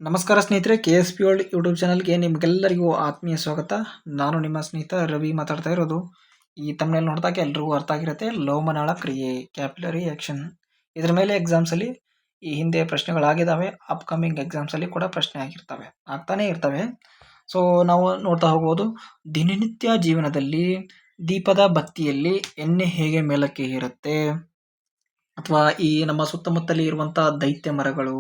ನಮಸ್ಕಾರ ಸ್ನೇಹಿತರೆ, KSP world YouTube ಚಾನಲ್ಗೆ ನಿಮಗೆಲ್ಲರಿಗೂ ಆತ್ಮೀಯ ಸ್ವಾಗತ. ನಾನು ನಿಮ್ಮ ಸ್ನೇಹಿತ ರವಿ ಮಾತಾಡ್ತಾ ಇರೋದು. ಈ ತಮ್ಮನೇಲಿ ನೋಡಿದಾಗ ಎಲ್ರಿಗೂ ಅರ್ಥ ಆಗಿರುತ್ತೆ, ಲೋಮನಾಳ ಕ್ರಿಯೆ, ಕ್ಯಾಪಿಲರಿ ಆಕ್ಷನ್. ಇದ್ರ ಮೇಲೆ ಎಕ್ಸಾಮ್ಸಲ್ಲಿ ಈ ಹಿಂದೆ ಪ್ರಶ್ನೆಗಳಾಗಿದ್ದಾವೆ, ಅಪ್ಕಮಿಂಗ್ ಎಕ್ಸಾಮ್ಸಲ್ಲಿ ಕೂಡ ಪ್ರಶ್ನೆ ಆಗ್ತಾನೆ ಇರ್ತವೆ. ಸೊ ನಾವು ನೋಡ್ತಾ ಹೋಗ್ಬೋದು, ದಿನನಿತ್ಯ ಜೀವನದಲ್ಲಿ ದೀಪದ ಬತ್ತಿಯಲ್ಲಿ ಎಣ್ಣೆ ಹೇಗೆ ಮೇಲಕ್ಕೆ ಇರುತ್ತೆ, ಅಥವಾ ಈ ನಮ್ಮ ಸುತ್ತಮುತ್ತಲಿ ಇರುವಂತಹ ದೈತ್ಯ ಮರಗಳು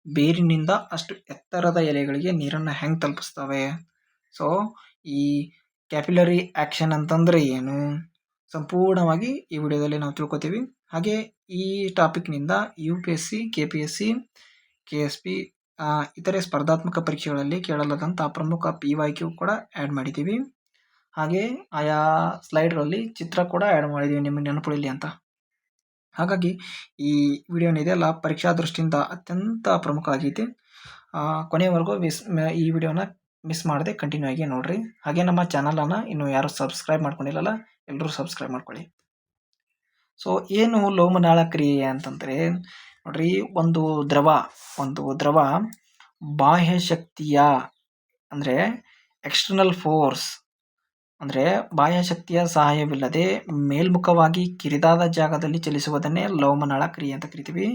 ಬೇರಿನಿಂದ ಅಷ್ಟು ಎತ್ತರದ ಎಲೆಗಳಿಗೆ ನೀರನ್ನು ಹೆಂಗೆ ತಲುಪಿಸ್ತವೆ. ಸೊ ಈ ಕ್ಯಾಪಿಲರಿ ಆಕ್ಷನ್ ಅಂತಂದ್ರೆ ಏನು ಸಂಪೂರ್ಣವಾಗಿ ಈ ವಿಡಿಯೋದಲ್ಲಿ ನಾವು ತಿಳ್ಕೊತೀವಿ. ಹಾಗೆ ಈ ಟಾಪಿಕ್ನಿಂದ UPSC, KPSC, KSP ಇತರೆ ಸ್ಪರ್ಧಾತ್ಮಕ ಪರೀಕ್ಷೆಗಳಲ್ಲಿ ಕೇಳಲಾದಂಥ ಪ್ರಮುಖ PYQ ಕೂಡ ಆ್ಯಡ್ ಮಾಡಿದ್ದೀವಿ. ಹಾಗೆ ಆಯಾ ಸ್ಲೈಡ್ಗಳಲ್ಲಿ ಚಿತ್ರ ಕೂಡ ಆ್ಯಡ್ ಮಾಡಿದ್ದೀವಿ ನಿಮಗೆ ನೆನಪುಳಿಲಿ ಅಂತ. ಹಾಗಾಗಿ ಈ ವಿಡಿಯೋ ಏನಿದೆಯಲ್ಲ ಪರೀಕ್ಷಾ ದೃಷ್ಟಿಯಿಂದ ಅತ್ಯಂತ ಪ್ರಮುಖ ಆಗೈತಿ. ಕೊನೆಯವರೆಗೂ ಈ ವಿಡಿಯೋನ ಮಿಸ್ ಮಾಡದೆ ಕಂಟಿನ್ಯೂ ಆಗಿ ನೋಡ್ರಿ. ಹಾಗೆ ನಮ್ಮ ಚಾನಲನ್ನು ಇನ್ನು ಯಾರು ಸಬ್ಸ್ಕ್ರೈಬ್ ಮಾಡ್ಕೊಂಡಿಲ್ಲಲ್ಲ, ಎಲ್ಲರೂ ಸಬ್ಸ್ಕ್ರೈಬ್ ಮಾಡ್ಕೊಳ್ಳಿ. ಸೊ ಏನು ಲೋಮನಾಳ ಕ್ರಿಯೆ ಅಂತಂದರೆ ನೋಡ್ರಿ, ಒಂದು ದ್ರವ ಬಾಹ್ಯ ಶಕ್ತಿಯ ಅಂದರೆ ಎಕ್ಸ್ಟರ್ನಲ್ ಫೋರ್ಸ್ ಅಂದರೆ ಬಾಹ್ಯ ಶಕ್ತಿಯ ಸಹಾಯವಿಲ್ಲದೆ ಮೇಲ್ಮುಖವಾಗಿ ಕಿರಿದಾದ ಜಾಗದಲ್ಲಿ ಚಲಿಸುವುದನ್ನೇ ಲೋಮನಾಳ ಕ್ರಿಯೆ ಅಂತ ಕರಿತೀವಿ.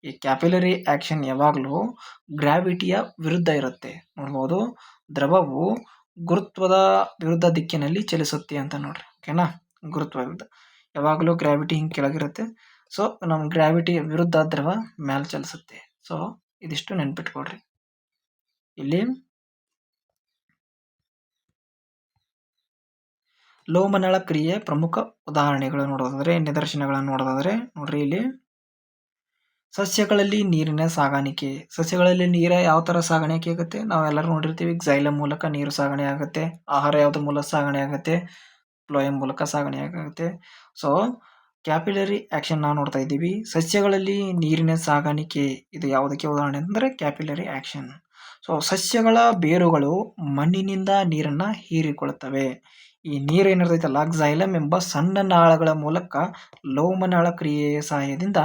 ಈ ಕ್ಯಾಪಿಲರಿ ಆಕ್ಷನ್ ಯಾವಾಗಲೂ ಗ್ರಾವಿಟಿಯ ವಿರುದ್ಧ ಇರುತ್ತೆ. ನೋಡ್ಬೋದು, ದ್ರವವು ಗುರುತ್ವದ ವಿರುದ್ಧ ದಿಕ್ಕಿನಲ್ಲಿ ಚಲಿಸುತ್ತೆ ಅಂತ ನೋಡ್ರಿ. ಓಕೆನಾ, ಗುರುತ್ವ ವಿರುದ್ಧ ಯಾವಾಗಲೂ ಗ್ರಾವಿಟಿ ಹಿಂಗೆ ಕೆಳಗಿರುತ್ತೆ. ಸೊ ನಮ್ಮ ಗ್ರಾವಿಟಿ ವಿರುದ್ಧ ದ್ರವ ಮೇಲೆ ಚಲಿಸುತ್ತೆ. ಸೊ ಇದಿಷ್ಟು ನೆನ್ಪಿಟ್ಕೊಡ್ರಿ. ಇಲ್ಲಿ ಲೋಮನಾಳ ಕ್ರಿಯೆ ಪ್ರಮುಖ ಉದಾಹರಣೆಗಳು ನೋಡೋದಾದ್ರೆ, ನಿದರ್ಶನಗಳನ್ನು ನೋಡೋದಾದ್ರೆ ನೋಡ್ರಿ, ಇಲ್ಲಿ ಸಸ್ಯಗಳಲ್ಲಿ ನೀರಿನ ಸಾಗಾಣಿಕೆ. ಸಸ್ಯಗಳಲ್ಲಿ ನೀರ ಯಾವ ಥರ ಸಾಗಾಣಿಕೆ ಆಗುತ್ತೆ ನಾವೆಲ್ಲರೂ ನೋಡಿರ್ತೀವಿ. xylem ಮೂಲಕ ನೀರು ಸಾಗಣೆ ಆಗುತ್ತೆ. ಆಹಾರ ಯಾವ್ದ್ರ ಮೂಲಕ ಸಾಗಣೆ ಆಗುತ್ತೆ, ಫ್ಲೋಯಂ ಮೂಲಕ ಸಾಗಣೆ ಆಗುತ್ತೆ. ಸೊ ಕ್ಯಾಪಿಲರಿ ಆಕ್ಷನ್ ನಾವು ನೋಡ್ತಾ ಇದ್ದೀವಿ. ಸಸ್ಯಗಳಲ್ಲಿ ನೀರಿನ ಸಾಗಾಣಿಕೆ ಇದು ಯಾವುದಕ್ಕೆ ಉದಾಹರಣೆ ಅಂದರೆ ಕ್ಯಾಪಿಲರಿ ಆಕ್ಷನ್. ಸೊ ಸಸ್ಯಗಳ ಬೇರುಗಳು ಮಣ್ಣಿನಿಂದ ನೀರನ್ನು ಹೀರಿಕೊಳ್ಳುತ್ತವೆ. ಈ ನೀರು ಏನಿರ್ತೈತಲ್ಲ, xylem ಎಂಬ ಸಣ್ಣ ನಾಳಗಳ ಮೂಲಕ ಲೋಮನಾಳ ಕ್ರಿಯೆಯ ಸಹಾಯದಿಂದ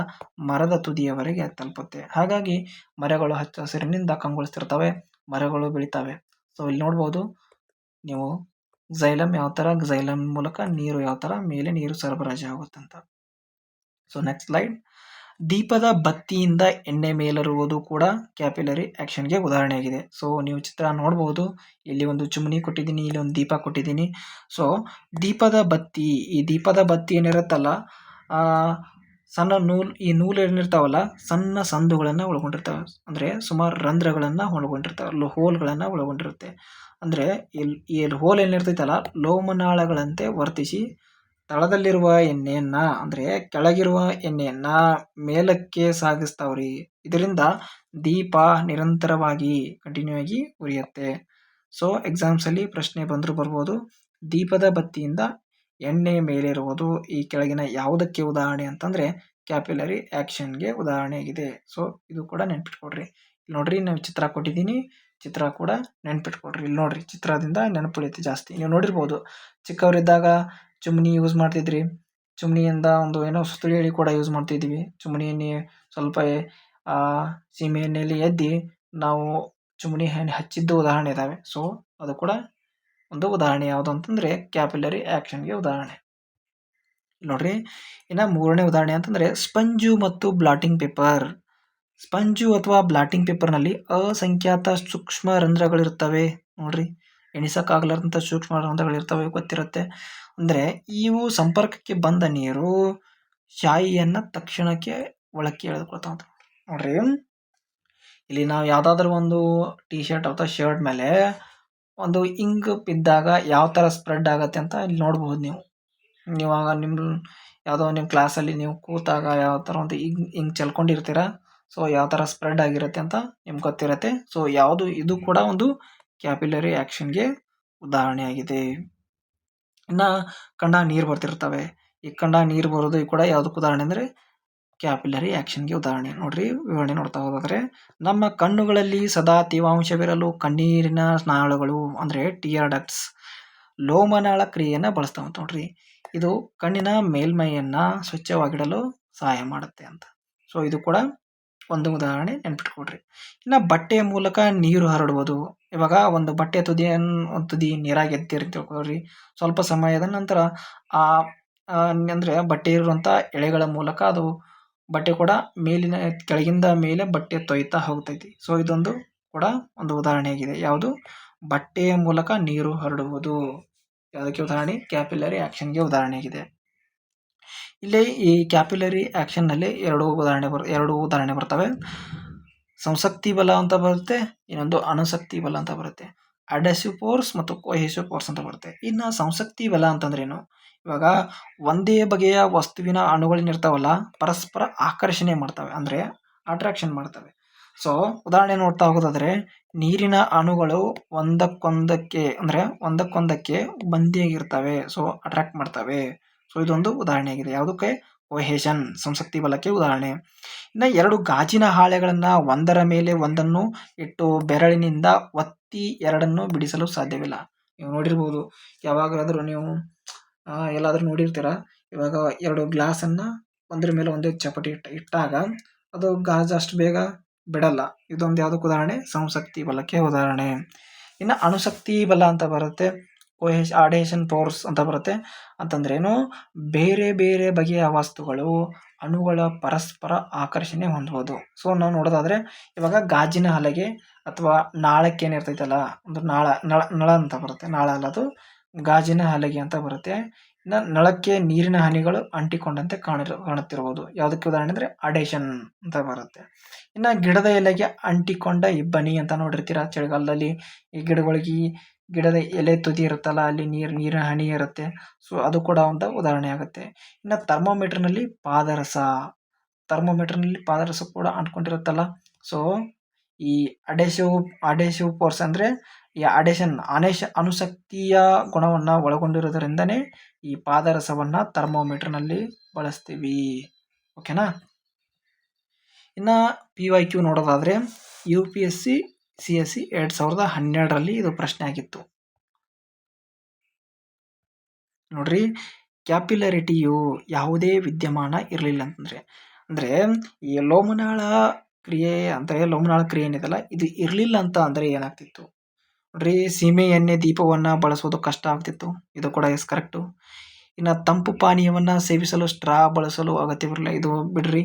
ಮರದ ತುದಿಯವರೆಗೆ ತಲುಪುತ್ತೆ. ಹಾಗಾಗಿ ಮರಗಳು ಹಚ್ಚ ಹಸಿರಿನಿಂದ ಕಂಗೊಳಿಸ್ತಿರ್ತವೆ, ಮರಗಳು ಬೆಳಿತವೆ. ಸೊ ಇಲ್ಲಿ ನೋಡ್ಬೋದು ನೀವು xylem ಯಾವ ಥರ, xylem ಮೂಲಕ ನೀರು ಯಾವ ಥರ ಮೇಲೆ ನೀರು ಸರಬರಾಜು ಆಗುತ್ತಂತ. ಸೊ ನೆಕ್ಸ್ಟ್ ಸ್ಲೈಡ್, ದೀಪದ ಬತ್ತಿಯಿಂದ ಎಣ್ಣೆ ಮೇಲಿರುವುದು ಕೂಡ ಕ್ಯಾಪಿಲರಿ ಆಕ್ಷನ್ಗೆ ಉದಾಹರಣೆಯಾಗಿದೆ. ಸೊ ನೀವು ಚಿತ್ರ ನೋಡ್ಬೋದು, ಇಲ್ಲಿ ಒಂದು ಚಿಮಣಿ ಕೊಟ್ಟಿದ್ದೀನಿ, ಇಲ್ಲಿ ಒಂದು ದೀಪ ಕೊಟ್ಟಿದ್ದೀನಿ. ಸೊ ದೀಪದ ಬತ್ತಿ, ಈ ದೀಪದ ಬತ್ತಿ ಏನಿರುತ್ತಲ್ಲ, ಸಣ್ಣ ಈ ನೂಲು ಏನಿರ್ತಾವಲ್ಲ, ಸಣ್ಣ ಸಂದುಗಳನ್ನು ಒಳಗೊಂಡಿರ್ತವೆ. ಅಂದರೆ ಸುಮಾರು ರಂಧ್ರಗಳನ್ನು ಒಳಗೊಂಡಿರ್ತವೆ, ಹೋಲ್ಗಳನ್ನು ಒಳಗೊಂಡಿರುತ್ತೆ. ಅಂದರೆ ಈ ಹೋಲ್ ಏನಿರ್ತೈತಲ್ಲ, ಲೋಮನಾಳಗಳಂತೆ ವರ್ತಿಸಿ ತಳದಲ್ಲಿರುವ ಎಣ್ಣೆಯನ್ನ ಅಂದರೆ ಕೆಳಗಿರುವ ಎಣ್ಣೆಯನ್ನ ಮೇಲಕ್ಕೆ ಸಾಗಿಸ್ತಾವ್ರಿ. ಇದರಿಂದ ದೀಪ ನಿರಂತರವಾಗಿ ಕಂಟಿನ್ಯೂ ಆಗಿ ಉರಿಯುತ್ತೆ. ಸೊ ಎಕ್ಸಾಮ್ಸಲ್ಲಿ ಪ್ರಶ್ನೆ ಬರ್ಬೋದು, ದೀಪದ ಬತ್ತಿಯಿಂದ ಎಣ್ಣೆ ಮೇಲಿರುವುದು ಈ ಕೆಳಗಿನ ಯಾವುದಕ್ಕೆ ಉದಾಹರಣೆ ಅಂತಂದ್ರೆ ಕ್ಯಾಪಿಲರಿ ಆಕ್ಷನ್ಗೆ ಉದಾಹರಣೆಯಾಗಿದೆ. ಸೊ ಇದು ಕೂಡ ನೆನ್ಪಿಟ್ಕೊಡ್ರಿ. ನೋಡ್ರಿ, ನಾವು ಚಿತ್ರ ಕೊಟ್ಟಿದ್ದೀನಿ, ಚಿತ್ರ ಕೂಡ ನೆನ್ಪಿಟ್ಕೊಡ್ರಿ. ಇಲ್ಲಿ ನೋಡ್ರಿ, ಚಿತ್ರದಿಂದ ನೆನಪುಳಿಯುತ್ತೆ ಜಾಸ್ತಿ. ನೀವು ನೋಡಿರ್ಬೋದು, ಚಿಕ್ಕವರಿದ್ದಾಗ ಚಿಮಣಿ ಯೂಸ್ ಮಾಡ್ತಿದ್ರಿ. ಚಿಮಣಿಯಿಂದ ಒಂದು ಏನೋ ಸುತ್ತಳಿ ಎಣ್ಣೆ ಕೂಡ ಯೂಸ್ ಮಾಡ್ತಿದ್ವಿ. ಚಿಮಣಿ ಎಣ್ಣೆ ಸ್ವಲ್ಪ ಸೀಮೆ ಎಣ್ಣೆಯಲ್ಲಿ ಎದ್ದಿ ನಾವು ಚಿಮಣಿ ಎಣ್ಣೆ ಹಚ್ಚಿದ್ದು ಉದಾಹರಣೆ ಇದ್ದಾವೆ. ಸೊ ಅದು ಕೂಡ ಒಂದು ಉದಾಹರಣೆ. ಯಾವುದು ಅಂತಂದ್ರೆ ಕ್ಯಾಪಿಲರಿ ಆಕ್ಷನ್ಗೆ ಉದಾಹರಣೆ. ನೋಡ್ರಿ, ಇನ್ನು ಮೂರನೇ ಉದಾಹರಣೆ ಅಂತಂದ್ರೆ ಸ್ಪಂಜು ಮತ್ತು ಬ್ಲಾಟಿಂಗ್ ಪೇಪರ್. ಸ್ಪಂಜು ಅಥವಾ ಬ್ಲಾಟಿಂಗ್ ಪೇಪರ್ನಲ್ಲಿ ಅಸಂಖ್ಯಾತ ಸೂಕ್ಷ್ಮ ರಂಧ್ರಗಳಿರ್ತವೆ. ನೋಡ್ರಿ, ಎಣಿಸಕ್ಕಾಗಲಾರಂಥ ಸೂಕ್ಷ್ಮ ರಂಧ್ರಗಳಿರ್ತವೆ, ಗೊತ್ತಿರುತ್ತೆ. ಅಂದರೆ ಇವು ಸಂಪರ್ಕಕ್ಕೆ ಬಂದ ನೀರು ಶಾಯಿಯನ್ನು ತಕ್ಷಣಕ್ಕೆ ಒಳಕ್ಕೆ ಎಳೆದುಕೊಳ್ತಾವ. ನೋಡ್ರಿ, ಇಲ್ಲಿ ನಾವು ಯಾವುದಾದ್ರೂ ಒಂದು ಟಿ ಶರ್ಟ್ ಅಥವಾ ಶರ್ಟ್ ಮೇಲೆ ಒಂದು ಇಂಕ್ ಬಿದ್ದಾಗ ಯಾವ ಥರ ಸ್ಪ್ರೆಡ್ ಆಗುತ್ತೆ ಅಂತ ಇಲ್ಲಿ ನೋಡ್ಬೋದು. ನೀವಾಗ ಯಾವುದೋ ನಿಮ್ಮ ಕ್ಲಾಸಲ್ಲಿ ನೀವು ಕೂತಾಗ ಯಾವ ಥರ ಒಂದು ಇಂಕ್ ಚೆಲ್ಕೊಂಡಿರ್ತೀರ. ಸೊ ಯಾವ ಥರ ಸ್ಪ್ರೆಡ್ ಆಗಿರುತ್ತೆ ಅಂತ ನಿಮ್ಗೆ ಗೊತ್ತಿರುತ್ತೆ. ಸೊ ಇದು ಕೂಡ ಒಂದು ಕ್ಯಾಪಿಲರಿ ಆಕ್ಷನ್ಗೆ ಉದಾಹರಣೆ ಆಗಿದೆ. ಇನ್ನು ಕಣ್ಣಾಗ ನೀರು ಬರ್ತಿರ್ತವೆ. ಈ ಕಣ್ಣಾಗ ನೀರು ಬರೋದು ಕೂಡ ಯಾವುದಕ್ಕೆ ಉದಾಹರಣೆ ಅಂದರೆ ಕ್ಯಾಪಿಲರಿ ಆಕ್ಷನ್ಗೆ ಉದಾಹರಣೆ. ನೋಡ್ರಿ, ವಿವರಣೆ ನೋಡ್ತಾ ಹೋಗೋದ್ರೆ, ನಮ್ಮ ಕಣ್ಣುಗಳಲ್ಲಿ ಸದಾ ತೇವಾಂಶವಿರಲು ಕಣ್ಣೀರಿನ ನಾಳಗಳು ಅಂದರೆ ಟಿಯರ್ ಡಕ್ಟ್ಸ್ ಲೋಮನಾಳ ಕ್ರಿಯೆಯನ್ನು ಬಳಸ್ತಾವ. ನೋಡ್ರಿ, ಇದು ಕಣ್ಣಿನ ಮೇಲ್ಮೈಯನ್ನು ಸ್ವಚ್ಛವಾಗಿಡಲು ಸಹಾಯ ಮಾಡುತ್ತೆ ಅಂತ. ಸೊ ಇದು ಕೂಡ ಒಂದು ಉದಾಹರಣೆ ನೆನ್ಪಿಟ್ಕೊಡ್ರಿ. ಇನ್ನು ಬಟ್ಟೆಯ ಮೂಲಕ ನೀರು ಹರಡುವುದು. ಇವಾಗ ಒಂದು ಬಟ್ಟೆ ಒಂದು ತುದಿ ನೀರಾಗಿ ಎದ್ದಿರಿ ತಿಳ್ಕೊಳ್ರಿ. ಸ್ವಲ್ಪ ಸಮಯದ ನಂತರ ಆ ಅಂದರೆ ಬಟ್ಟೆ ಇರುವಂಥ ಎಳೆಗಳ ಮೂಲಕ ಅದು ಬಟ್ಟೆ ಕೂಡ ಮೇಲಿನ ಕೆಳಗಿಂದ ಮೇಲೆ ಬಟ್ಟೆ ತೊಯ್ತಾ ಹೋಗ್ತೈತಿ. ಸೊ ಇದೊಂದು ಕೂಡ ಒಂದು ಉದಾಹರಣೆಯಾಗಿದೆ. ಯಾವುದು? ಬಟ್ಟೆಯ ಮೂಲಕ ನೀರು ಹರಡುವುದು. ಯಾವುದಕ್ಕೆ ಉದಾಹರಣೆ? ಕ್ಯಾಪಿಲರಿ ಆಕ್ಷನ್ಗೆ ಉದಾಹರಣೆಯಾಗಿದೆ. ಇಲ್ಲಿ ಈ ಕ್ಯಾಪಿಲರಿ ಆಕ್ಷನ್ನಲ್ಲಿ ಎರಡು ಉದಾಹರಣೆ ಬರ್ತವೆ. ಸಂಸಕ್ತಿ ಬಲ ಅಂತ ಬರುತ್ತೆ, ಇನ್ನೊಂದು ಅಣುಶಕ್ತಿ ಬಲ ಅಂತ ಬರುತ್ತೆ. ಅಡಸಿವ್ ಫೋರ್ಸ್ ಮತ್ತು ಕೊಹೆಸಿವ್ ಫೋರ್ಸ್ ಅಂತ ಬರುತ್ತೆ. ಇನ್ನು ಸಂಸಕ್ತಿ ಬಲ ಅಂತಂದ್ರೇನು? ಇವಾಗ ಒಂದೇ ಬಗೆಯ ವಸ್ತುವಿನ ಅಣುಗಳೇನಿರ್ತಾವಲ್ಲ ಪರಸ್ಪರ ಆಕರ್ಷಣೆ ಮಾಡ್ತವೆ, ಅಂದರೆ ಅಟ್ರಾಕ್ಷನ್ ಮಾಡ್ತವೆ. ಸೊ ಉದಾಹರಣೆ ನೋಡ್ತಾ ಹೋಗೋದಾದ್ರೆ ನೀರಿನ ಅಣುಗಳು ಒಂದಕ್ಕೊಂದಕ್ಕೆ ಬಂದಿಯಾಗಿರ್ತವೆ. ಸೊ ಅಟ್ರಾಕ್ಟ್ ಮಾಡ್ತವೆ. ಸೊ ಇದೊಂದು ಉದಾಹರಣೆಯಾಗಿದೆ. ಯಾವುದಕ್ಕೆ? ಕೊಹೆಷನ್, ಸಂಸಕ್ತಿ ಬಲಕ್ಕೆ ಉದಾಹರಣೆ. ಇನ್ನು ಎರಡು ಗಾಜಿನ ಹಾಳೆಗಳನ್ನ ಒಂದರ ಮೇಲೆ ಒಂದನ್ನು ಇಟ್ಟು ಬೆರಳಿನಿಂದ ಒತ್ತಿ ಎರಡನ್ನು ಬಿಡಿಸಲು ಸಾಧ್ಯವಿಲ್ಲ. ನೀವು ನೋಡಿರ್ಬೋದು, ಯಾವಾಗಾದ್ರೂ ನೀವು ಎಲ್ಲಾದ್ರೂ ನೋಡಿರ್ತೀರ. ಇವಾಗ ಎರಡು ಗ್ಲಾಸನ್ನ ಒಂದ್ರ ಮೇಲೆ ಒಂದೇ ಚಪಟಿ ಇಟ್ಟಾಗ ಅದು ಗಾಜು ಅಷ್ಟು ಬೇಗ ಬಿಡಲ್ಲ. ಇದೊಂದು ಯಾವುದಕ್ಕೆ ಉದಾಹರಣೆ? ಸಂಸಕ್ತಿ ಬಲಕ್ಕೆ ಉದಾಹರಣೆ. ಇನ್ನು ಅಣುಶಕ್ತಿ ಬಲ ಅಂತ ಬರುತ್ತೆ, ಅಡೇಷನ್ ಫೋರ್ಸ್ ಅಂತ ಬರುತ್ತೆ. ಅಂತಂದ್ರೇನು? ಬೇರೆ ಬೇರೆ ಬಗೆಯ ವಸ್ತುಗಳು ಅಣುಗಳ ಪರಸ್ಪರ ಆಕರ್ಷಣೆ ಹೊಂದುವುದು. ಸೊ ನಾವು ನೋಡೋದಾದ್ರೆ ಇವಾಗ ಗಾಜಿನ ಹಲಗೆ ಅಥವಾ ನಾಳಕ್ಕೆ ಏನಿರ್ತೈತಲ್ಲ, ಒಂದು ನಳ ಅಂತ ಬರುತ್ತೆ. ನಾಳ ಅಲ್ಲ, ಅದು ಗಾಜಿನ ಹಲಗೆ ಅಂತ ಬರುತ್ತೆ. ಇನ್ನು ನಳಕ್ಕೆ ನೀರಿನ ಹನಿಗಳು ಅಂಟಿಕೊಂಡಂತೆ ಕಾಣುತ್ತಿರುವುದು. ಯಾವುದಕ್ಕೆ ಉದಾಹರಣೆ ಅಂದರೆ ಅಡೇಷನ್ ಅಂತ ಬರುತ್ತೆ. ಇನ್ನು ಗಿಡದ ಎಲೆಗೆ ಅಂಟಿಕೊಂಡ ಇಬ್ಬನಿ ಅಂತ ನೋಡಿರ್ತೀರ. ಚಳಿಗಾಲದಲ್ಲಿ ಈ ಗಿಡದ ಎಲೆ ತುದಿ ಇರುತ್ತಲ್ಲ, ಅಲ್ಲಿ ನೀರಿನ ಹನಿ ಇರುತ್ತೆ. ಸೊ ಅದು ಕೂಡ ಒಂದು ಉದಾಹರಣೆ ಆಗುತ್ತೆ. ಇನ್ನು ಥರ್ಮೋಮೀಟರ್ನಲ್ಲಿ ಪಾದರಸ ಕೂಡ ಅಂಟ್ಕೊಂಡಿರುತ್ತಲ್ಲ. ಸೊ ಈ ಅಡೇಸಿವ್ ಫೋರ್ಸ್ ಅಂದರೆ ಈ ಅಣುಶಕ್ತಿಯ ಗುಣವನ್ನು ಒಳಗೊಂಡಿರೋದ್ರಿಂದನೇ ಈ ಪಾದರಸವನ್ನು ಥರ್ಮೋಮೀಟರ್ನಲ್ಲಿ ಬಳಸ್ತೀವಿ. ಓಕೆನಾ? ಇನ್ನು PYQ ನೋಡೋದಾದ್ರೆ UPSC CSE 2012ರಲ್ಲಿ ಇದು ಪ್ರಶ್ನೆ ಆಗಿತ್ತು. ನೋಡ್ರಿ, ಕ್ಯಾಪಿಲರಿಟಿಯು ಯಾವುದೇ ವಿದ್ಯಮಾನ ಇರಲಿಲ್ಲ ಅಂದ್ರೆ ಈ ಲೋಮನಾಳ ಕ್ರಿಯೆ ಏನಿದೆಲ್ಲ ಇದು ಇರಲಿಲ್ಲ ಅಂತ ಅಂದ್ರೆ ಏನಾಗ್ತಿತ್ತು ನೋಡ್ರಿ? ಸೀಮೆ ಎಣ್ಣೆ ದೀಪವನ್ನ ಬಳಸೋದು ಕಷ್ಟ ಆಗ್ತಿತ್ತು. ಇದು ಕೂಡ ಎಸ್ ಕರೆಕ್ಟು. ಇನ್ನು ತಂಪು ಪಾನೀಯವನ್ನ ಸೇವಿಸಲು ಸ್ಟ್ರಾ ಬಳಸಲು ಅಗತ್ಯವಿರಲಿಲ್ಲ. ಇದು ಬಿಡ್ರಿ.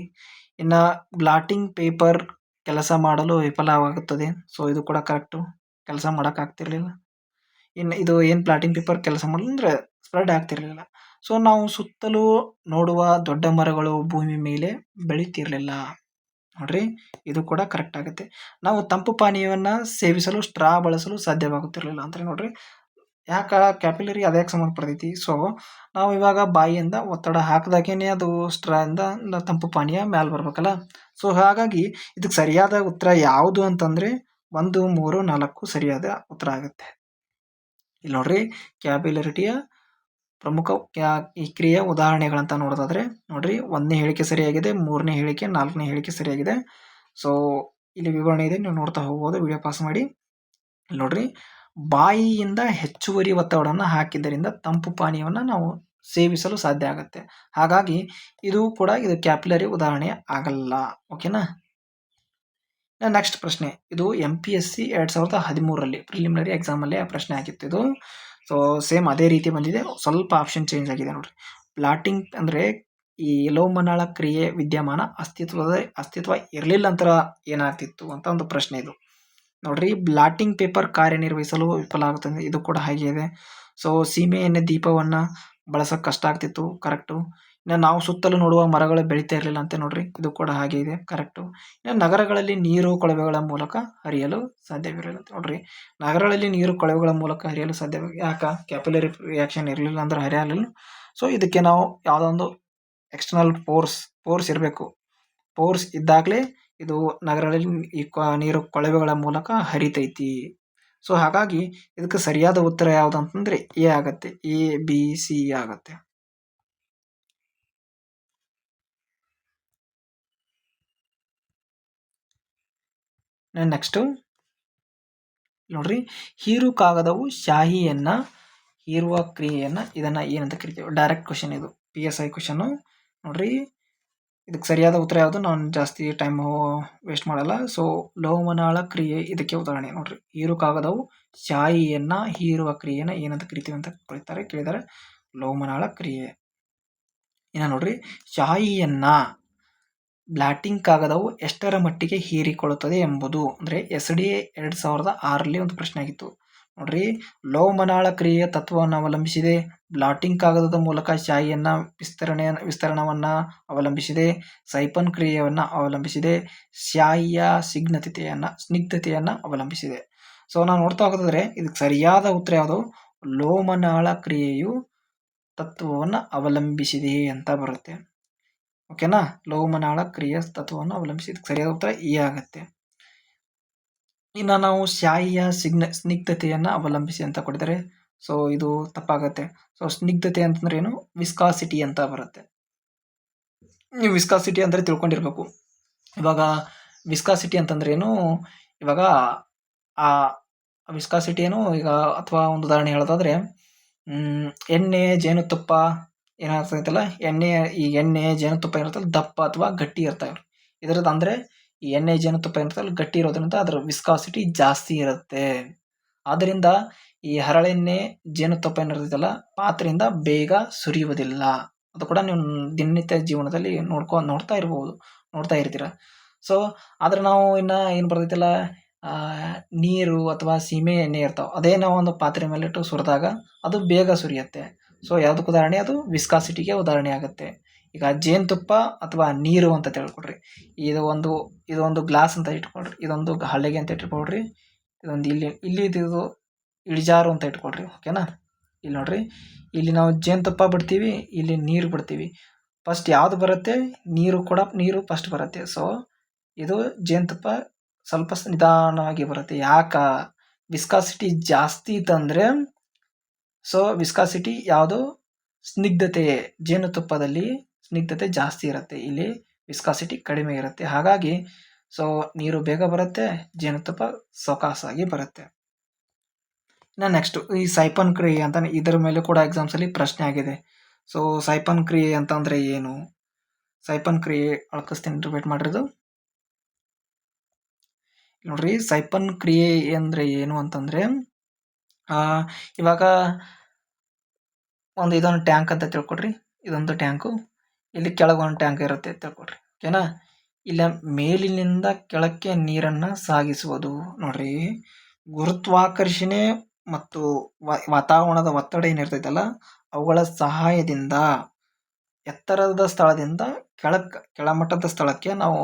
ಇನ್ನು ಬ್ಲಾಟಿಂಗ್ ಪೇಪರ್ ಕೆಲಸ ಮಾಡಲು ವಿಫಲವಾಗುತ್ತದೆ. ಸೊ ಇದು ಕೂಡ ಕರೆಕ್ಟು, ಕೆಲಸ ಮಾಡೋಕ್ಕಾಗ್ತಿರ್ಲಿಲ್ಲ. ಇನ್ನು ಇದು ಏನು ಬ್ಲಾಟಿಂಗ್ ಪೇಪರ್ ಕೆಲಸ ಮಾಡಲು ಅಂದರೆ ಸ್ಪ್ರೆಡ್ ಆಗ್ತಿರ್ಲಿಲ್ಲ. ಸೊ ನಾವು ಸುತ್ತಲೂ ನೋಡುವ ದೊಡ್ಡ ಮರಗಳು ಭೂಮಿ ಮೇಲೆ ಬೆಳೀತಿರ್ಲಿಲ್ಲ. ನೋಡ್ರಿ, ಇದು ಕೂಡ ಕರೆಕ್ಟ್ ಆಗುತ್ತೆ. ನಾವು ತಂಪು ಪಾನೀಯವನ್ನ ಸೇವಿಸಲು ಸ್ಟ್ರಾ ಬಳಸಲು ಸಾಧ್ಯವಾಗುತ್ತಿರಲಿಲ್ಲ ಅಂದರೆ ನೋಡ್ರಿ, ಕ್ಯಾಪಿಲರಿ ಅದಕ್ಕೆ ಸಂಬಂಧಪಡ್ತೈತಿ. ಸೊ ನಾವು ಇವಾಗ ಬಾಯಿಯಿಂದ ಒತ್ತಡ ಹಾಕಿದಾಗೇನೆ ಅದು ಸ್ಟ್ರಾಯಿಂದ ತಂಪು ಪಾನೀಯ ಮ್ಯಾಲೆ ಬರ್ಬೇಕಲ್ಲ. ಸೊ ಹಾಗಾಗಿ ಇದಕ್ಕೆ ಸರಿಯಾದ ಉತ್ತರ ಯಾವುದು ಅಂತಂದ್ರೆ 1, 3, 4 ಸರಿಯಾದ ಉತ್ತರ ಆಗುತ್ತೆ. ಇಲ್ಲಿ ನೋಡ್ರಿ, ಕ್ಯಾಪಿಲರಿಟಿಯ ಪ್ರಮುಖ ಈ ಕ್ರಿಯೆಯ ಉದಾಹರಣೆಗಳಂತ ನೋಡೋದಾದ್ರೆ ನೋಡ್ರಿ, 1ನೇ ಹೇಳಿಕೆ ಸರಿಯಾಗಿದೆ, 3ನೇ ಹೇಳಿಕೆ, 4ನೇ ಹೇಳಿಕೆ ಸರಿಯಾಗಿದೆ. ಸೊ ಇಲ್ಲಿ ವಿವರಣೆ ಇದೆ, ನೀವು ನೋಡ್ತಾ ಹೋಗ್ಬೋದು. ವಿಡಿಯೋ ಪಾಸ್ ಮಾಡಿ. ಇಲ್ಲಿ ನೋಡ್ರಿ, ಬಾಯಿಯಿಂದ ಹೆಚ್ಚುವರಿ ಒತ್ತಡವನ್ನು ಹಾಕಿದ್ದರಿಂದ ತಂಪು ಪಾನೀಯವನ್ನು ನಾವು ಸೇವಿಸಲು ಸಾಧ್ಯ ಆಗುತ್ತೆ. ಹಾಗಾಗಿ ಇದು ಕ್ಯಾಪಿಲರಿ ಉದಾಹರಣೆ ಆಗಲ್ಲ. ಓಕೆನಾ? ನೆಕ್ಸ್ಟ್ ಪ್ರಶ್ನೆ, ಇದು MPSC 2013ರಲ್ಲಿ ಪ್ರಿಲಿಮಿನರಿ ಎಕ್ಸಾಮಲ್ಲಿ ಆ ಪ್ರಶ್ನೆ ಆಗಿತ್ತು ಇದು. ಸೊ ಸೇಮ್ ಅದೇ ರೀತಿ ಬಂದಿದೆ, ಸ್ವಲ್ಪ ಆಪ್ಷನ್ ಚೇಂಜ್ ಆಗಿದೆ ನೋಡ್ರಿ. ಬ್ಲಾಟಿಂಗ್ ಅಂದರೆ ಈ ಲೋಮನಾಳ ಕ್ರಿಯೆ ವಿದ್ಯಮಾನ ಅಸ್ತಿತ್ವ ಇರಲಿಲ್ಲ ಅಂತ ಏನಾಗ್ತಿತ್ತು ಅಂತ ಒಂದು ಪ್ರಶ್ನೆ ಇದು. ನೋಡ್ರಿ, ಬ್ಲಾಟಿಂಗ್ ಪೇಪರ್ ಕಾರ್ಯನಿರ್ವಹಿಸಲು ವಿಫಲ ಆಗುತ್ತದೆ. ಇದು ಕೂಡ ಹಾಗೆ ಇದೆ. ಸೊ ಸೀಮೆ ಎಣ್ಣೆ ದೀಪವನ್ನ ಬಳಸೋಕೆ ಕಷ್ಟ ಆಗ್ತಿತ್ತು. ಕರೆಕ್ಟು. ಇನ್ನು ನಾವು ಸುತ್ತಲೂ ನೋಡುವ ಮರಗಳು ಬೆಳೀತಾ ಇರಲಿಲ್ಲ ಅಂತ ನೋಡ್ರಿ, ಇದು ಕೂಡ ಹಾಗೆ ಇದೆ. ಕರೆಕ್ಟು. ಇನ್ನು ನಗರಗಳಲ್ಲಿ ನೀರು ಕೊಳವೆಗಳ ಮೂಲಕ ಹರಿಯಲು ಸಾಧ್ಯವಿರಲಿಲ್ಲ ಅಂತ ನೋಡ್ರಿ, ನಗರಗಳಲ್ಲಿ ನೀರು ಕೊಳವೆಗಳ ಮೂಲಕ ಹರಿಯಲು ಯಾಕ? ಕ್ಯಾಪಿಲರಿ ರಿಯಾಕ್ಷನ್ ಇರಲಿಲ್ಲ ಅಂದ್ರೆ ಹರಿಯಲಿಲ್ಲ. ಸೊ ಇದಕ್ಕೆ ನಾವು ಯಾವುದೋ ಒಂದು ಎಕ್ಸ್ಟರ್ನಲ್ ಫೋರ್ಸ್ ಇರಬೇಕು. ಫೋರ್ಸ್ ಇದ್ದಾಗಲೇ ಇದು ನಗರಗಳಲ್ಲಿ ಈ ನೀರು ಕೊಳವೆಗಳ ಮೂಲಕ ಹರಿತೈತಿ. ಸೊ ಹಾಗಾಗಿ ಇದಕ್ಕೆ ಸರಿಯಾದ ಉತ್ತರ ಯಾವುದು ಅಂತಂದ್ರೆ ಎ ಆಗತ್ತೆ. ABC ಆಗತ್ತೆ. ನೆಕ್ಸ್ಟ್ ನೋಡ್ರಿ, ಹೀರು ಕಾಗದವು ಶಾಹಿಯನ್ನ ಹೀರುವ ಕ್ರಿಯೆಯನ್ನ ಇದನ್ನ ಏನಂತ ಕರಿತೀವಿ? ಡೈರೆಕ್ಟ್ ಕ್ವಶನ್ ಇದು, PSI ಕ್ವಶನ್ ನೋಡ್ರಿ. ಇದಕ್ಕೆ ಸರಿಯಾದ ಉತ್ತರ ಯಾವುದು? ನಾನು ಜಾಸ್ತಿ ಟೈಮು ವೇಸ್ಟ್ ಮಾಡಲ್ಲ. ಸೊ ಲೋಮನಾಳ ಕ್ರಿಯೆ ಇದಕ್ಕೆ ಉದಾಹರಣೆ ನೋಡ್ರಿ. ಹೀರು ಕಾಗದವು ಶಾಯಿಯನ್ನ ಹೀರುವ ಕ್ರಿಯೆನ ಏನಂತ ಕರಿತೀವಿ ಅಂತ ಕೇಳಿದ್ದಾರೆ. ಲೋಮನಾಳ ಕ್ರಿಯೆ. ಇನ್ನ ನೋಡ್ರಿ, ಶಾಯಿಯನ್ನ ಬ್ಲಾಟಿಂಗ್ ಕಾಗದವು ಎಷ್ಟರ ಮಟ್ಟಿಗೆ ಹೀರಿಕೊಳ್ಳುತ್ತದೆ ಎಂಬುದು ಅಂದ್ರೆ SDA 2006ರಲ್ಲಿ ಒಂದು ಪ್ರಶ್ನೆ ಆಗಿತ್ತು ನೋಡ್ರಿ. ಲೋಮನಾಳ ಕ್ರಿಯೆಯ ತತ್ವವನ್ನು ಅವಲಂಬಿಸಿದೆ. ಬ್ಲಾಟಿಂಗ್ ಕಾಗದದ ಮೂಲಕ ಶಾಯಿಯನ್ನ ವಿಸ್ತರಣವನ್ನ ಅವಲಂಬಿಸಿದೆ. ಸೈಪನ್ ಕ್ರಿಯೆಯನ್ನ ಅವಲಂಬಿಸಿದೆ. ಶಾಯಿಯ ಸ್ನಿಗ್ಧತೆಯನ್ನ ಅವಲಂಬಿಸಿದೆ. ಸೊ ನಾವು ನೋಡ್ತಾ ಹೋಗೋದಾದ್ರೆ ಇದಕ್ಕೆ ಸರಿಯಾದ ಉತ್ತರ ಯಾವುದು? ಲೋಮನಾಳ ಕ್ರಿಯೆಯು ತತ್ವವನ್ನು ಅವಲಂಬಿಸಿದೆ ಅಂತ ಬರುತ್ತೆ. ಓಕೆನಾ? ಲೋಮನಾಳ ಕ್ರಿಯೆ ತತ್ವವನ್ನು ಅವಲಂಬಿಸಿ. ಇದಕ್ಕೆ ಸರಿಯಾದ ಉತ್ತರ ಎ ಆಗುತ್ತೆ. ಇನ್ನು ನಾವು ಶಾಯಿಯ ಸ್ನಿಗ್ಧತೆಯನ್ನ ಅವಲಂಬಿಸಿ ಅಂತ ಕೊಟ್ಟಿದ್ದಾರೆ. ಸೊ ಇದು ತಪ್ಪಾಗತ್ತೆ. ಸೊ ಸ್ನಿಗ್ಧತೆ ಅಂತಂದ್ರೆ ಏನು? ವಿಸ್ಕಾಸಿಟಿ ಅಂತ ಬರುತ್ತೆ. ನೀವು ವಿಸ್ಕಾಸಿಟಿ ಅಂದ್ರೆ ತಿಳ್ಕೊಂಡಿರ್ಬೇಕು. ಇವಾಗ ವಿಸ್ಕಾಸಿಟಿ ಅಂತಂದ್ರೆ ಏನು? ಇವಾಗ ಆ ವಿಸ್ಕಾಸಿಟಿ ಏನು? ಈಗ ಅಥವಾ ಒಂದು ಉದಾಹರಣೆ ಹೇಳೋದಾದ್ರೆ ಎಣ್ಣೆ, ಜೇನುತುಪ್ಪ ಏನಾಗ್ತೈತಲ್ಲ, ಎಣ್ಣೆ ಜೇನುತುಪ್ಪ ಇರುತ್ತಲ್ಲ ದಪ್ಪ ಅಥವಾ ಗಟ್ಟಿ ಇರ್ತಾವೆ. ಇದರದ್ದು ಅಂದ್ರೆ ಈ ಎಣ್ಣೆ ಜೇನುತುಪ್ಪ ಇರುತ್ತಲ್ಲ ಗಟ್ಟಿ ಇರೋದ್ರಿಂದ ಅದರ ವಿಸ್ಕಾಸಿಟಿ ಜಾಸ್ತಿ ಇರುತ್ತೆ. ಆದ್ದರಿಂದ ಈ ಹರಳೆಣ್ಣೆ ಜೇನುತುಪ್ಪ ಏನಿರ್ತೈತಲ್ಲ ಪಾತ್ರೆಯಿಂದ ಬೇಗ ಸುರಿಯುವುದಿಲ್ಲ. ಅದು ಕೂಡ ನೀವು ದಿನನಿತ್ಯ ಜೀವನದಲ್ಲಿ ನೋಡ್ತಾ ಇರ್ತೀರ. ಸೊ ಆದ್ರೆ ನಾವು ಇನ್ನ ಏನು ಬರ್ತೈತಲ್ಲ, ನೀರು ಅಥವಾ ಸೀಮೆ ಎಣ್ಣೆ ಇರ್ತಾವೆ, ಅದೇ ನಾವು ಒಂದು ಪಾತ್ರೆ ಮೇಲೆ ಇಟ್ಟು ಸುರಿದಾಗ ಅದು ಬೇಗ ಸುರಿಯುತ್ತೆ. ಸೊ ಯಾವುದಕ್ಕೆ ಉದಾಹರಣೆ? ಅದು ವಿಸ್ಕಾಸಿಟಿಗೆ ಉದಾಹರಣೆ ಆಗುತ್ತೆ. ಈಗ ಜೇನುತುಪ್ಪ ಅಥವಾ ನೀರು ಅಂತ ತಿಳ್ಕೊಡ್ರಿ. ಇದೊಂದು ಗ್ಲಾಸ್ ಅಂತ ಇಟ್ಕೊಳ್ರಿ. ಇದೊಂದು ಹಳ್ಳಿಗೆ ಅಂತ ಇಟ್ಕೊಳ್ರಿ. ಇದೊಂದು ಇಲ್ಲಿ ಇದು ಇಳಿಜಾರು ಅಂತ ಇಟ್ಕೊಳ್ರಿ. ಓಕೆನಾ? ಇಲ್ಲಿ ನೋಡ್ರಿ, ಇಲ್ಲಿ ನಾವು ಜೇನುತುಪ್ಪ ಬಿಡ್ತೀವಿ, ಇಲ್ಲಿ ನೀರು ಬಿಡ್ತೀವಿ. ಫಸ್ಟ್ ಯಾವ್ದು ಬರುತ್ತೆ? ನೀರು ಫಸ್ಟ್ ಬರುತ್ತೆ. ಸೊ ಇದು ಜೇನುತುಪ್ಪ ಸ್ವಲ್ಪ ನಿಧಾನವಾಗಿ ಬರುತ್ತೆ. ಯಾಕ? ವಿಸ್ಕಾಸಿಟಿ ಜಾಸ್ತಿ ಇತ್ತಂದ್ರೆ, ಸೊ ವಿಸ್ಕಾಸಿಟಿ ಯಾವುದು? ಸ್ನಿಗ್ಧತೆ. ಜೇನುತುಪ್ಪದಲ್ಲಿ ಸ್ನಿಗ್ಧತೆ ಜಾಸ್ತಿ ಇರುತ್ತೆ, ಇಲ್ಲಿ ವಿಸ್ಕಾಸಿಟಿ ಕಡಿಮೆ ಇರುತ್ತೆ. ಹಾಗಾಗಿ ಸೊ ನೀರು ಬೇಗ ಬರುತ್ತೆ, ಜೇನುತುಪ್ಪ ಸೊಕಾಸಾಗಿ ಬರುತ್ತೆ. ಇನ್ನು ನೆಕ್ಸ್ಟ್ ಈ ಸೈಪನ್ ಕ್ರಿಯೆ ಅಂತ, ಇದರ ಮೇಲೆ ಕೂಡ ಎಕ್ಸಾಮ್ಸ್ ಅಲ್ಲಿ ಪ್ರಶ್ನೆ ಆಗಿದೆ. ಸೊ ಸೈಪನ್ ಕ್ರಿಯೆ ಅಂತಂದ್ರೆ ಏನು? ಸೈಪನ್ ಕ್ರಿಯೆ ಅಳಕಿಸ್ತೀನಿ, ರಿಪೀಟ್ ಮಾಡಿರೋದು ನೋಡ್ರಿ. ಸೈಪನ್ ಕ್ರಿಯೆ ಅಂದ್ರೆ ಏನು ಅಂತಂದ್ರೆ, ಇವಾಗ ಇದೊಂದು ಟ್ಯಾಂಕ್ ಅಂತ ತಿಳ್ಕೊಡ್ರಿ. ಇದೊಂದು ಟ್ಯಾಂಕು, ಇಲ್ಲಿ ಕೆಳಗೊಂದು ಟ್ಯಾಂಕ್ ಇರುತ್ತೆ ತಿಳ್ಕೊಡ್ರಿ. ಓಕೆನಾ? ಇಲ್ಲ ಮೇಲಿನಿಂದ ಕೆಳಕ್ಕೆ ನೀರನ್ನ ಸಾಗಿಸುವುದು ನೋಡ್ರಿ. ಗುರುತ್ವಾಕರ್ಷಣೆ ಮತ್ತು ವಾತಾವರಣದ ಒತ್ತಡ ಏನಿರ್ತೈತಲ್ಲ ಅವುಗಳ ಸಹಾಯದಿಂದ ಎತ್ತರದ ಸ್ಥಳದಿಂದ ಕೆಳಮಟ್ಟದ ಸ್ಥಳಕ್ಕೆ ನಾವು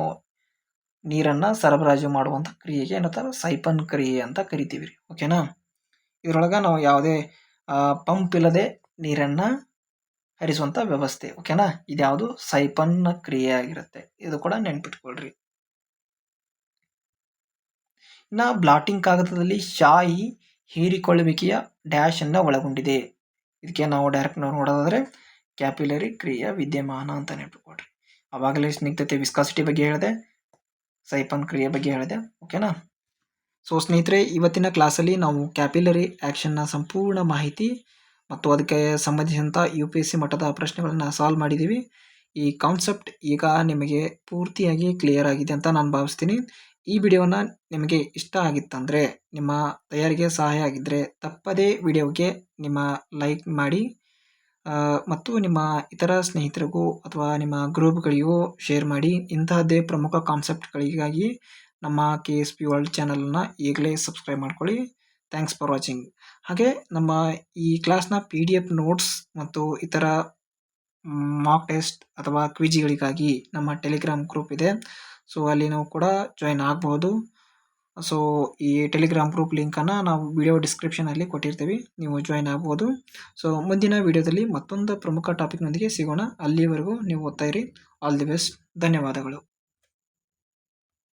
ನೀರನ್ನ ಸರಬರಾಜು ಮಾಡುವಂತ ಕ್ರಿಯೆಗೆ ಏನಂತಾರೆ? ಸೈಪನ್ ಕ್ರಿಯೆ ಅಂತ ಕರಿತೀವಿ. ಓಕೆನಾ? ಇದ್ರೊಳಗ ನಾವು ಯಾವುದೇ ಪಂಪ್ ಇಲ್ಲದೆ ನೀರನ್ನ ಹರಿಸುವಂತ ವ್ಯವಸ್ಥೆ. ಓಕೆನಾ? ಇದ್ಯಾವುದು? ಸೈಪನ್ ಕ್ರಿಯೆ ಆಗಿರುತ್ತೆ. ಇದು ಕೂಡ ನೆನ್ಪಿಟ್ಕೊಳ್ರಿ. ಇನ್ನ ಬ್ಲಾಟಿಂಗ್ ಕಾಗದದಲ್ಲಿ ಶಾಯಿ ಹೀರಿಕೊಳ್ಳುವಿಕೆಯ ಡ್ಯಾಶ್ ಅನ್ನ ಒಳಗೊಂಡಿದೆ. ಇದಕ್ಕೆ ನಾವು ಡೈರೆಕ್ಟ್ ನೋಡೋದಾದ್ರೆ ಕ್ಯಾಪಿಲರಿ ಕ್ರಿಯೆಯ ವಿದ್ಯಮಾನ ಅಂತ ನೆನ್ಪಿಟ್ಕೊಳ್ರಿ. ಅವಾಗಲೇ ಸ್ನಿಗ್ಧತೆ ವಿಸ್ಕಾಸಿಟಿ ಬಗ್ಗೆ ಹೇಳಿದೆ, ಸೈಪನ್ ಕ್ರಿಯೆ ಬಗ್ಗೆ ಹೇಳಿದೆ. ಓಕೆನಾ? ಸೊ ಸ್ನೇಹಿತರೆ, ಇವತ್ತಿನ ಕ್ಲಾಸಲ್ಲಿ ನಾವು ಕ್ಯಾಪಿಲರಿ ಆ್ಯಕ್ಷನ್ನ ಸಂಪೂರ್ಣ ಮಾಹಿತಿ ಮತ್ತು ಅದಕ್ಕೆ ಸಂಬಂಧಿಸಿದಂಥ UPSC ಮಟ್ಟದ ಪ್ರಶ್ನೆಗಳನ್ನು ಸಾಲ್ವ್ ಮಾಡಿದ್ದೀವಿ. ಈ ಕಾನ್ಸೆಪ್ಟ್ ಈಗ ನಿಮಗೆ ಪೂರ್ತಿಯಾಗಿ ಕ್ಲಿಯರ್ ಆಗಿದೆ ಅಂತ ನಾನು ಭಾವಿಸ್ತೀನಿ. ಈ ವಿಡಿಯೋನ ನಿಮಗೆ ಇಷ್ಟ ಆಗಿತ್ತಂದರೆ, ನಿಮ್ಮ ತಯಾರಿಗೆ ಸಹಾಯ ಆಗಿದ್ದರೆ ತಪ್ಪದೇ ವಿಡಿಯೋಗೆ ನಿಮ್ಮ ಲೈಕ್ ಮಾಡಿ ಮತ್ತು ನಿಮ್ಮ ಇತರ ಸ್ನೇಹಿತರಿಗೂ ಅಥವಾ ನಿಮ್ಮ ಗ್ರೂಪ್ಗಳಿಗೂ ಶೇರ್ ಮಾಡಿ. ಇಂತಹದ್ದೇ ಪ್ರಮುಖ ಕಾನ್ಸೆಪ್ಟ್ಗಳಿಗಾಗಿ ನಮ್ಮ KSP ವರ್ಲ್ಡ್ ಚಾನಲನ್ನು ಈಗಲೇ ಸಬ್ಸ್ಕ್ರೈಬ್ ಮಾಡ್ಕೊಳ್ಳಿ. Thanks for watching. ಹಾಗೆ ನಮ್ಮ ಈ ಕ್ಲಾಸ್ನ PDF ನೋಟ್ಸ್ ಮತ್ತು ಇತರ ಮಾಕ್ ಟೆಸ್ಟ್ ಅಥವಾ ಕ್ವಿಜ್ಗಳಿಗಾಗಿ ನಮ್ಮ ಟೆಲಿಗ್ರಾಮ್ ಗ್ರೂಪ್ ಇದೆ. ಸೊ ಅಲ್ಲಿ ನಾವು ಕೂಡ ಜಾಯಿನ್ ಆಗಬಹುದು. ಸೊ ಈ ಟೆಲಿಗ್ರಾಮ್ ಗ್ರೂಪ್ ಲಿಂಕನ್ನು ನಾವು ವಿಡಿಯೋ ಡಿಸ್ಕ್ರಿಪ್ಷನಲ್ಲಿ ಕೊಟ್ಟಿರ್ತೀವಿ, ನೀವು ಜಾಯಿನ್ ಆಗ್ಬೋದು. ಸೊ ಮುಂದಿನ ವಿಡಿಯೋದಲ್ಲಿ ಮತ್ತೊಂದು ಪ್ರಮುಖ ಟಾಪಿಕ್ನೊಂದಿಗೆ ಸಿಗೋಣ. ಅಲ್ಲಿವರೆಗೂ ನೀವು ಓದ್ತಾ ಇರಿ. All the best. ಧನ್ಯವಾದಗಳು.